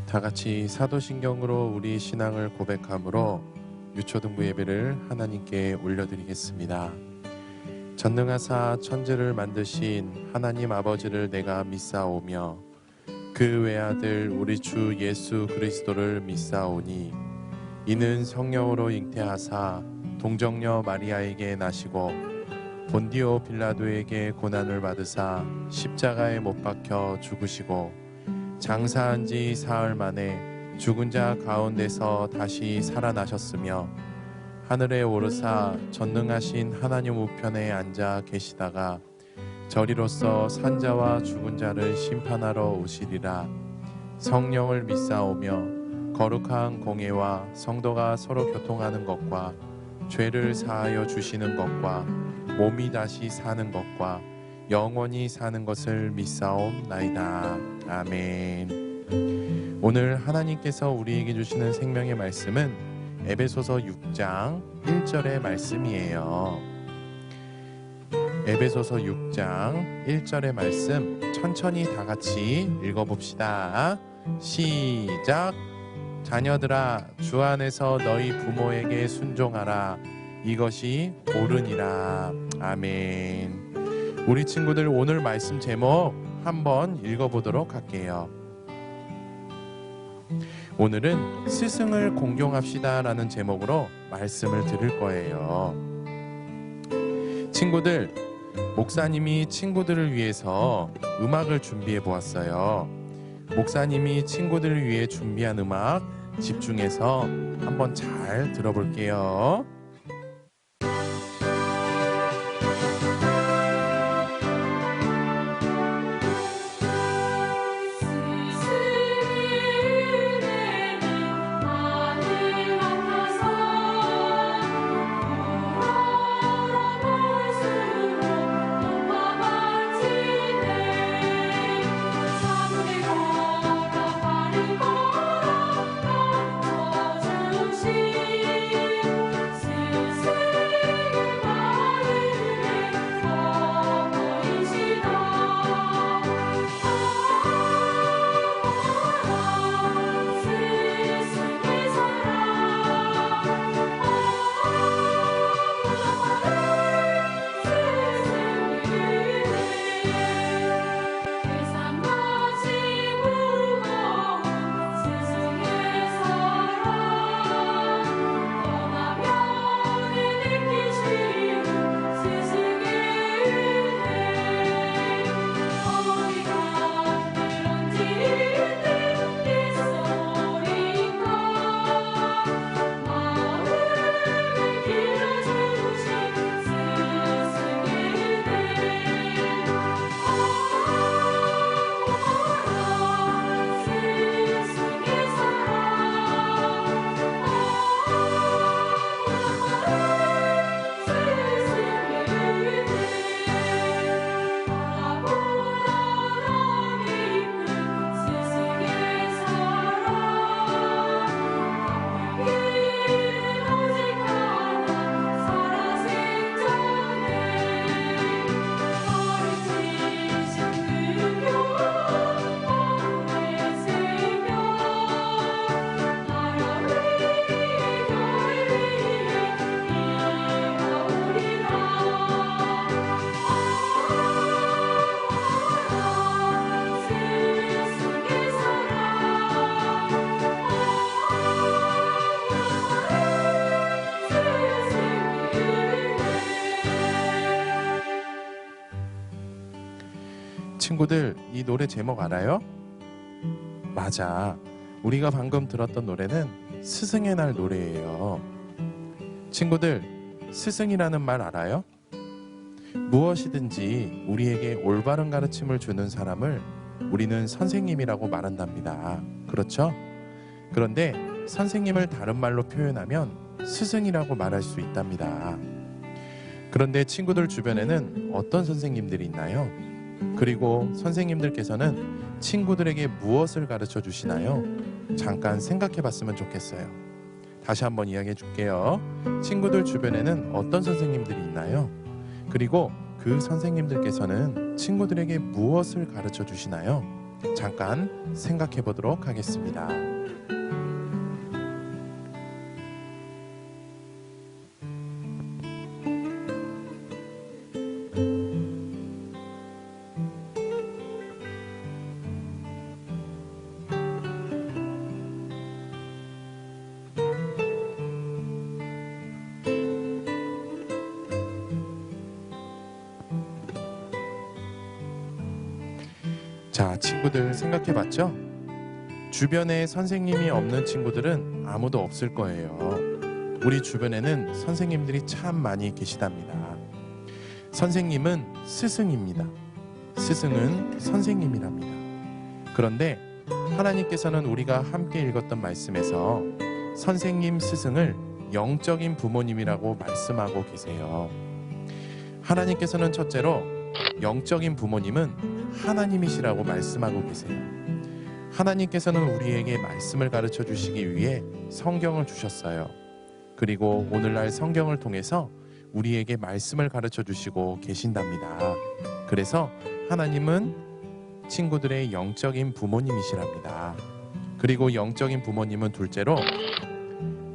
다 같이 사도신경으로 우리 신앙을 고백함으로 유초등부 예배를 하나님께 올려드리겠습니다. 전능하사 천지를 만드신 하나님 아버지를 내가 믿사오며 그 외아들 우리 주 예수 그리스도를 믿사오니 이는 성령으로 잉태하사 동정녀 마리아에게 나시고 본디오 빌라도에게 고난을 받으사 십자가에 못 박혀 죽으시고 장사한 지 사흘 만에 죽은 자 가운데서 다시 살아나셨으며 하늘에 오르사 전능하신 하나님 우편에 앉아 계시다가 저리로서 산자와 죽은 자를 심판하러 오시리라. 성령을 믿사오며 거룩한 공예와 성도가 서로 교통하는 것과 죄를 사하여 주시는 것과 몸이 다시 사는 것과 영원히 사는 것을 믿사옵나이다. 아멘. 오늘 하나님께서 우리에게 주시는 생명의 말씀은 에베소서 6장 1절의 말씀이에요. 에베소서 6장 1절의 말씀 천천히 다 같이 읽어봅시다. 시작. 자녀들아, 주 안에서 너희 부모에게 순종하라. 이것이 옳으니라. 아멘. 우리 친구들 오늘 말씀 제목 한번 읽어보도록 할게요. 오늘은 스승을 공경합시다 라는 제목으로 말씀을 들을 거예요. 친구들, 목사님이 친구들을 위해서 음악을 준비해 보았어요. 목사님이 친구들을 위해 준비한 음악 집중해서 한번 잘 들어볼게요. 친구들, 이 노래 제목 알아요? 맞아. 우리가 방금 들었던 노래는 스승의 날 노래예요. 친구들, 스승이라는 말 알아요? 무엇이든지 우리에게 올바른 가르침을 주는 사람을 우리는 선생님이라고 말한답니다. 그렇죠? 그런데 선생님을 다른 말로 표현하면 스승이라고 말할 수 있답니다. 그런데 친구들 주변에는 어떤 선생님들이 있나요? 그리고 선생님들께서는 친구들에게 무엇을 가르쳐 주시나요? 잠깐 생각해 봤으면 좋겠어요. 다시 한번 이야기해 줄게요. 친구들 주변에는 어떤 선생님들이 있나요? 그리고 그 선생님들께서는 친구들에게 무엇을 가르쳐 주시나요? 잠깐 생각해 보도록 하겠습니다. 자, 친구들 생각해 봤죠? 주변에 선생님이 없는 친구들은 아무도 없을 거예요. 우리 주변에는 선생님들이 참 많이 계시답니다. 선생님은 스승입니다. 스승은 선생님이랍니다. 그런데 하나님께서는 우리가 함께 읽었던 말씀에서 선생님, 스승을 영적인 부모님이라고 말씀하고 계세요. 하나님께서는 첫째로 영적인 부모님은 하나님이시라고 말씀하고 계세요. 하나님께서는 우리에게 말씀을 가르쳐 주시기 위해 성경을 주셨어요. 그리고 오늘날 성경을 통해서 우리에게 말씀을 가르쳐 주시고 계신답니다. 그래서 하나님은 친구들의 영적인 부모님이시랍니다. 그리고 영적인 부모님은 둘째로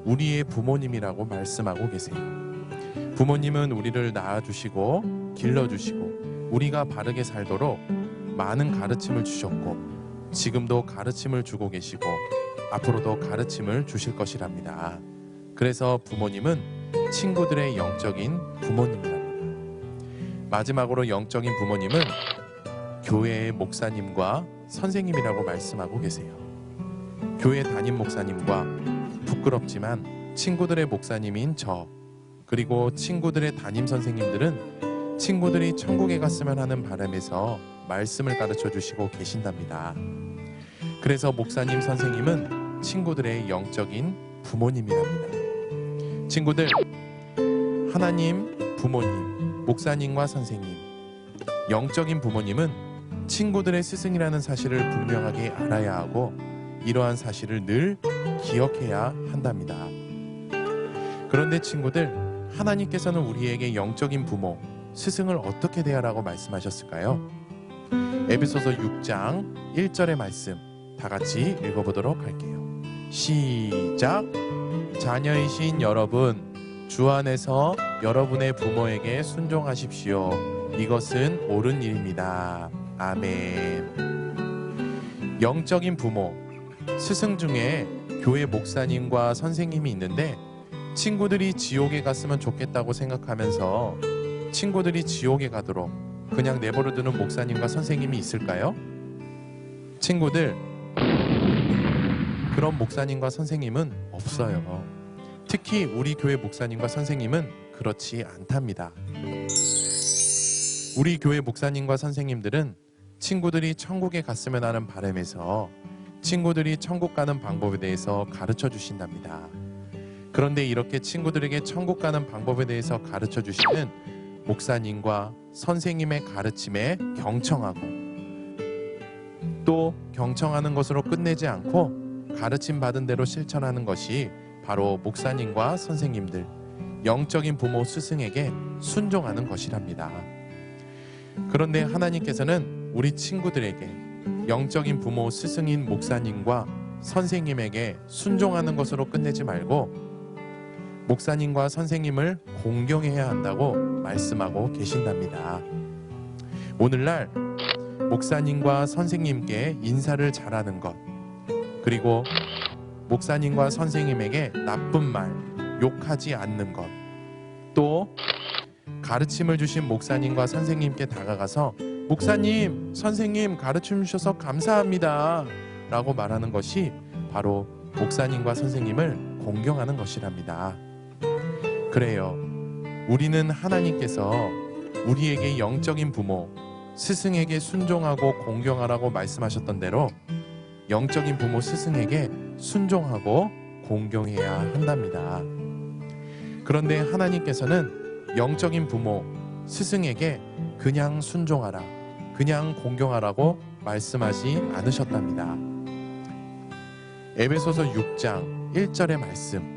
우리의 부모님이라고 말씀하고 계세요. 부모님은 우리를 낳아주시고 길러주시고 우리가 바르게 살도록 많은 가르침을 주셨고 지금도 가르침을 주고 계시고 앞으로도 가르침을 주실 것이랍니다. 그래서 부모님은 친구들의 영적인 부모님이랍니다. 마지막으로 영적인 부모님은 교회의 목사님과 선생님이라고 말씀하고 계세요. 교회 담임 목사님과 부끄럽지만 친구들의 목사님인 저 그리고 친구들의 담임 선생님들은 친구들이 천국에 갔으면 하는 바람에서 말씀을 가르쳐 주시고 계신답니다. 그래서 목사님, 선생님은 친구들의 영적인 부모님이랍니다. 친구들, 하나님, 부모님, 목사님과 선생님, 영적인 부모님은 친구들의 스승이라는 사실을 분명하게 알아야 하고 이러한 사실을 늘 기억해야 한답니다. 그런데 친구들, 하나님께서는 우리에게 영적인 부모, 스승을 어떻게 대하라고 말씀하셨을까요? 에베소서 6장 1절의 말씀 다 같이 읽어보도록 할게요. 시작! 자녀이신 여러분, 주 안에서 여러분의 부모에게 순종하십시오. 이것은 옳은 일입니다. 아멘. 영적인 부모, 스승 중에 교회 목사님과 선생님이 있는데 친구들이 지옥에 갔으면 좋겠다고 생각하면서 친구들이 지옥에 가도록 그냥 내버려두는 목사님과 선생님이 있을까요? 친구들, 그런 목사님과 선생님은 없어요. 특히 우리 교회 목사님과 선생님은 그렇지 않답니다. 우리 교회 목사님과 선생님들은 친구들이 천국에 갔으면 하는 바람에서 친구들이 천국 가는 방법에 대해서 가르쳐 주신답니다. 그런데 이렇게 친구들에게 천국 가는 방법에 대해서 가르쳐 주시는 목사님과 선생님의 가르침에 경청하고 또 경청하는 것으로 끝내지 않고 가르침 받은 대로 실천하는 것이 바로 목사님과 선생님들, 영적인 부모 스승에게 순종하는 것이랍니다. 그런데 하나님께서는 우리 친구들에게 영적인 부모 스승인 목사님과 선생님에게 순종하는 것으로 끝내지 말고 목사님과 선생님을 공경해야 한다고 말씀하고 계신답니다. 오늘날 목사님과 선생님께 인사를 잘하는 것, 그리고 목사님과 선생님에게 나쁜 말, 욕하지 않는 것, 또 가르침을 주신 목사님과 선생님께 다가가서 목사님, 선생님 가르침 주셔서 감사합니다 라고 말하는 것이 바로 목사님과 선생님을 공경하는 것이랍니다. 그래요. 우리는 하나님께서 우리에게 영적인 부모, 스승에게 순종하고 공경하라고 말씀하셨던 대로 영적인 부모, 스승에게 순종하고 공경해야 한답니다. 그런데 하나님께서는 영적인 부모, 스승에게 그냥 순종하라, 그냥 공경하라고 말씀하지 않으셨답니다. 에베소서 6장 1절의 말씀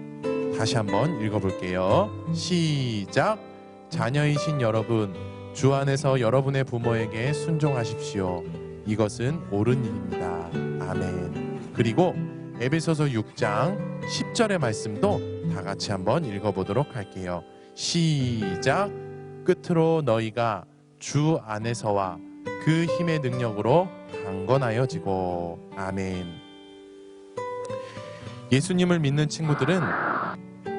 다시 한번 읽어볼게요. 시작! 자녀이신 여러분, 주 안에서 여러분의 부모에게 순종하십시오. 이것은 옳은 일입니다. 아멘. 그리고 에베소서 6장 10절의 말씀도 다 같이 한번 읽어보도록 할게요. 시작. 끝으로 너희가 주 안에서와 그 힘의 능력으로 강건하여지고. 아멘. 예수님을 믿는 친구들은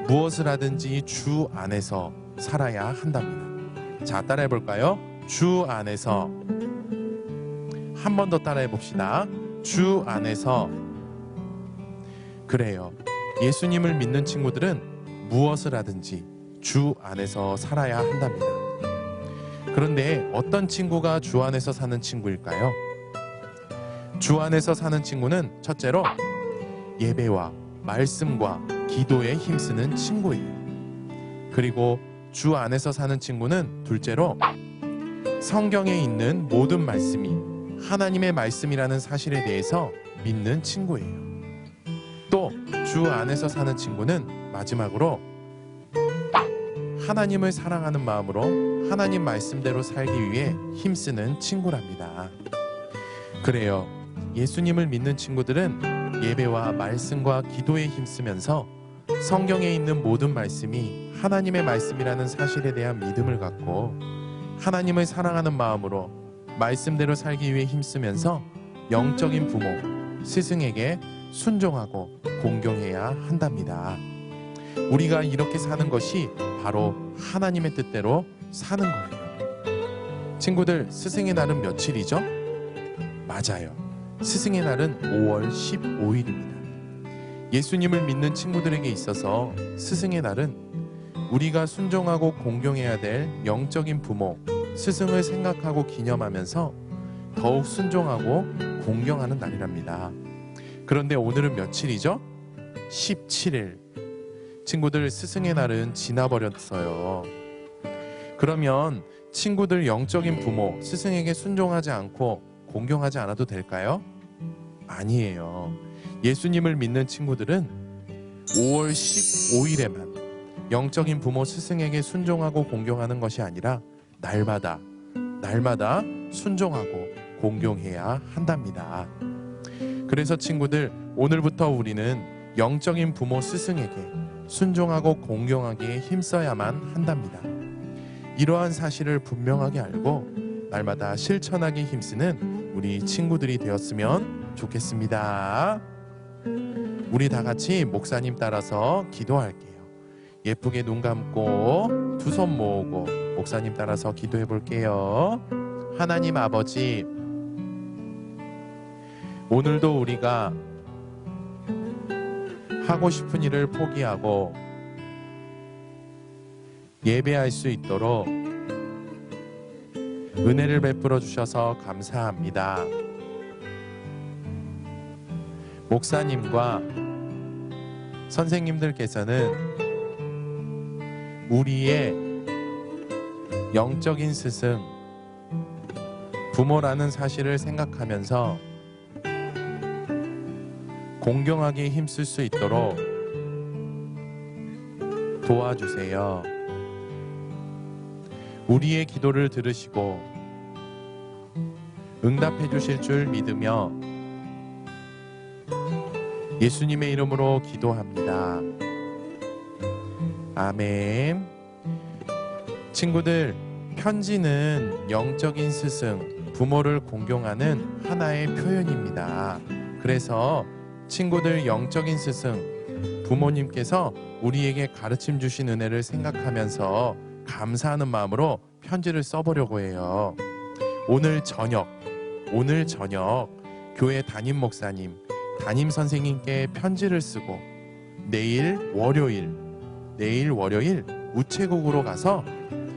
무엇을 하든지 주 안에서 살아야 한답니다. 자, 따라해 볼까요? 주 안에서. 한 번 더 따라해 봅시다. 주 안에서. 그래요. 예수님을 믿는 친구들은 무엇을 하든지 주 안에서 살아야 한답니다. 그런데 어떤 친구가 주 안에서 사는 친구일까요? 주 안에서 사는 친구는 첫째로 예배와 말씀과 기도에 힘쓰는 친구예요. 그리고 주 안에서 사는 친구는 둘째로 성경에 있는 모든 말씀이 하나님의 말씀이라는 사실에 대해서 믿는 친구예요. 또 주 안에서 사는 친구는 마지막으로 하나님을 사랑하는 마음으로 하나님 말씀대로 살기 위해 힘쓰는 친구랍니다. 그래요. 예수님을 믿는 친구들은 예배와 말씀과 기도에 힘쓰면서 성경에 있는 모든 말씀이 하나님의 말씀이라는 사실에 대한 믿음을 갖고 하나님을 사랑하는 마음으로 말씀대로 살기 위해 힘쓰면서 영적인 부모, 스승에게 순종하고 공경해야 한답니다. 우리가 이렇게 사는 것이 바로 하나님의 뜻대로 사는 거예요. 친구들, 스승의 날은 며칠이죠? 맞아요. 스승의 날은 5월 15일입니다. 예수님을 믿는 친구들에게 있어서 스승의 날은 우리가 순종하고 공경해야 될 영적인 부모, 스승을 생각하고 기념하면서 더욱 순종하고 공경하는 날이랍니다. 그런데 오늘은 며칠이죠? 17일. 친구들, 스승의 날은 지나버렸어요. 그러면 친구들 영적인 부모, 스승에게 순종하지 않고 공경하지 않아도 될까요? 아니에요. 예수님을 믿는 친구들은 5월 15일에만 영적인 부모, 스승에게 순종하고 공경하는 것이 아니라 날마다 순종하고 공경해야 한답니다. 그래서 친구들, 오늘부터 우리는 영적인 부모, 스승에게 순종하고 공경하기에 힘써야만 한답니다. 이러한 사실을 분명하게 알고 날마다 실천하기 힘쓰는 우리 친구들이 되었으면 좋겠습니다. 우리 다 같이 목사님 따라서 기도할게요. 예쁘게 눈 감고 두 손 모으고 목사님 따라서 기도해 볼게요. 하나님 아버지, 오늘도 우리가 하고 싶은 일을 포기하고 예배할 수 있도록 은혜를 베풀어 주셔서 감사합니다. 목사님과 선생님들께서는 우리의 영적인 스승, 부모라는 사실을 생각하면서 공경하게 힘쓸 수 있도록 도와주세요. 우리의 기도를 들으시고 응답해 주실 줄 믿으며 예수님의 이름으로 기도합니다. 아멘. 친구들, 편지는 영적인 스승, 부모를 공경하는 하나의 표현입니다. 그래서 친구들, 영적인 스승, 부모님께서 우리에게 가르침 주신 은혜를 생각하면서 감사하는 마음으로 편지를 써보려고 해요. 오늘 저녁 교회 담임 목사님, 담임 선생님께 편지를 쓰고 내일 월요일 우체국으로 가서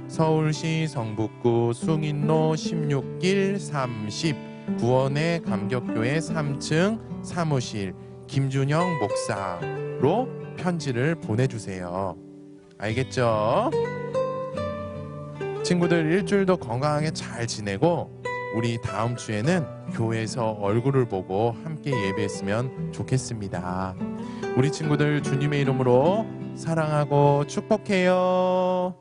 서울시 성북구 숭인로 16길 30 구원의 감격교회 3층 사무실 김준영 목사로 편지를 보내주세요. 알겠죠? 친구들, 일주일도 건강하게 잘 지내고 우리 다음 주에는 교회에서 얼굴을 보고 함께 예배했으면 좋겠습니다. 우리 친구들, 주님의 이름으로 사랑하고 축복해요.